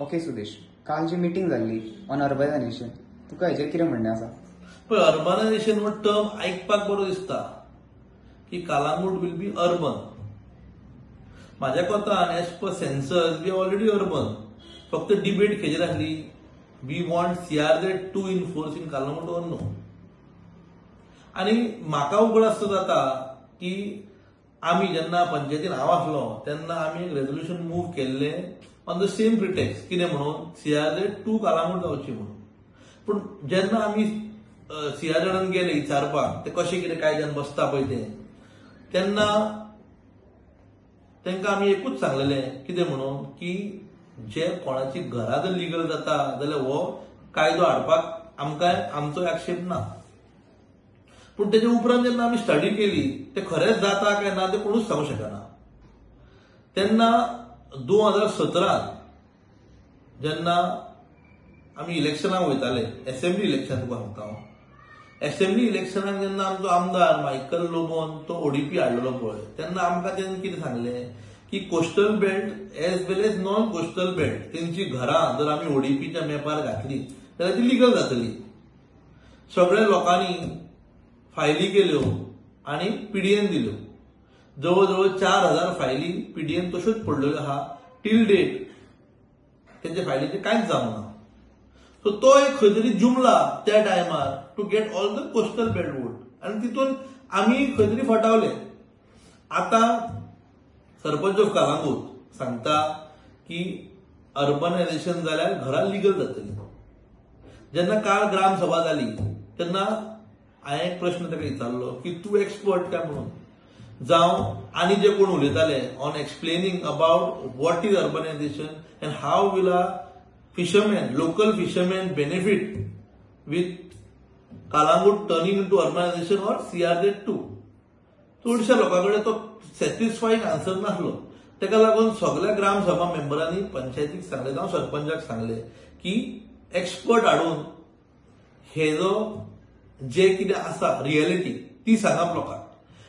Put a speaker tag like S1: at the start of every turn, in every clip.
S1: Okay Sudesh, काल जी meeting जाल्ली on urbanisation, तुका हेजेर कितें म्हणणें आसा?
S2: पण अर्बनायझेशन हो टर्म आयकपाक बरो दिसता की कालांगूट विल बी अर्बन. माझ्या कोतान as per census we already urban. फक्त डिबेट खंयचेर आसली, we want CRZ2 in force in Calangute or no. आणि म्हाका उगड असो जाता की आम्ही जेन्ना पंचायतीन हांव आसलो तेन्ना आम्ही एक रेझोल्युशन मूव्ह केल्लें ऑन द सेम प्रिटेक्स्ट, कितें म्हणून CRZ2 कालांगूट जावची म्हणून. पूण जेन्ना आमी CRZ गेले विचारपाक ते कशें कितें कायद्यान बसता पळय तेन्ना तांकां आमी एकूच सांगलेलें कितें म्हणून की जे कोणाची घरां जर लिगल जाता जाल्यार हो कायदो हाडपाक आमकां आमचो आक्षेप ना. पूण तेजे उपरांत जेन्ना आमी स्टडी केली ते खरेंच जाता काय ना ते कोणूच सांगूंक शकना. तेन्ना 2017 जेन्ना आमी इलेक्शनाक वयताले, असेंब्ली इलेक्शन तुका सांगता हांव, असेंब्ली इलेक्शनाक जेन्ना आमचो आमदार मायकल लोबोन तो ODP हाडलेलो पळय, तेन्ना आमकां तेणें कितें सांगलें की कोस्टल बेल्ट एज वेल एज नॉन कोस्टल बेल्ट तेंची घरां जर आमी ODPच्या मॅपार घातली जाल्यार ती लिगल जातली. सगळ्या लोकांनी फायली केल्यो आणि PDN दिल्यो. जवळजवळ 4000 फायली PDN तश्योच पडलेल्यो आहा. टील डेट त्यांच्या फायलीचे कांयच जावंक ना. सो तो एक खंय तरी जुमला त्या टायमार to get all the coastal belt vote, आणि तितून आमी खंय तरी फटावले. आता सरपंच ऑफ कालांगूट सांगता की अर्बनायझेशन जाल्यार घरां लिगल जातली. जेन्ना काल ग्रामसभा जाली तेन्ना हांवें एक प्रश्न ताका विचारलो की तूं एक्सपर्ट काय म्हणून, जावं आनी जे कोण उलयताले on explaining about what is urbanisation and how will a fisherman, local fisherman benefit with Calangute turning into urbanisation or CRZ2. चडशा लोकांकडे तो सॅटिस्फाईंग आन्सर नासलो. ताका लागून सगळ्या ग्रामसभा मेंबरांनी पंचायतीक सांगलें, जावं सरपंचाक सांगलें की एक्सपर्ट हाडून हेजो जे कितें आसा रियलिटी ती सांगप लोकांक.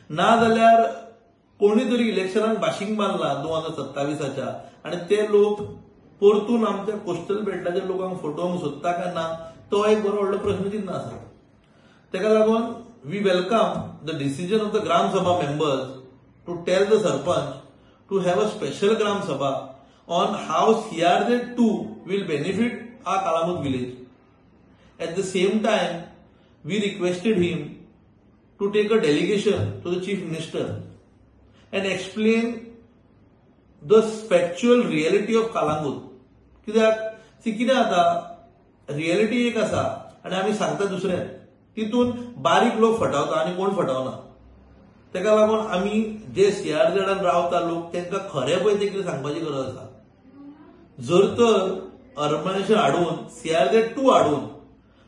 S2: नाजाल्यार कोणी तरी इलेक्शनाक भाशींग मारला 2027च्या आणि ते लोक परतून आमच्या कोस्टल बेल्टाच्या लोकांक फटोवंक सोदता काय ना, तो एक बरो व्हडलो प्रश्नचिन्ह आसा. ताका लागून we welcome the decision of the Gram Sabha members to tell the Sarpanch to have a special Gram Sabha on how CRZ2 will benefit our Kalangut village. At the same time, we requested him to take a delegation to the Chief Minister and explain the factual reality of Kalangut. कित्याक ती कितें जाता, reality एक आसा आनी आमी सांगता दुसऱ्याक, तितून बारीक लोक फटावता आनी कोण फटावना. ताका लागून आमी जे CRZ रावता लोक तांकां खरें पळय ते कितें सांगपाची गरज आसा. जर तर अर्बनायझेशन हाडून CRZ2 हाडून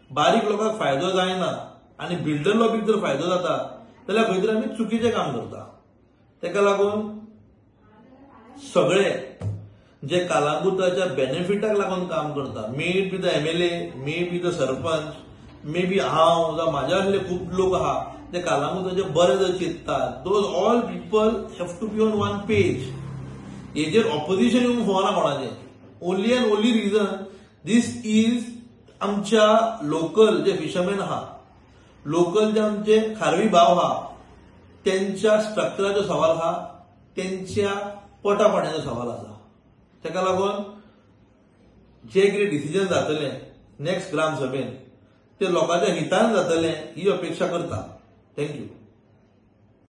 S2: बारीक लोकांक फायदो जायना आनी बिल्डर लॉबीक जर फायदो जाता जाल्यार खंय तरी आमी चुकीचें काम करता. ताका लागून सगळे जे कालांगुटाच्या बेनिफिटाक लागून काम करता, may it be the MLA, may be the sarpanch, may be हांव जावं म्हाज्या असले खूब लोक आहा जे कालांगुटाचे बरें जर चिंततात, those all people have to be on one page. हेजेर ऑपोजिशन येवंक फावना कोणाचें. Only and only reason this is आमच्या लोकल जे फिशरमॅन आहा, लोकल जे आमचे खारवी भाव आहा, त्यांच्या स्ट्रक्चराचो सवाल आहा, त्यांच्या पोटा पाण्याचो सवाल आसा. ताका लागून जे कितें डिसिजन जातलें नेक्स्ट ग्रामसभेन ते लोकांच्या हितान जातलें ही अपेक्षा करता. थँक्यू.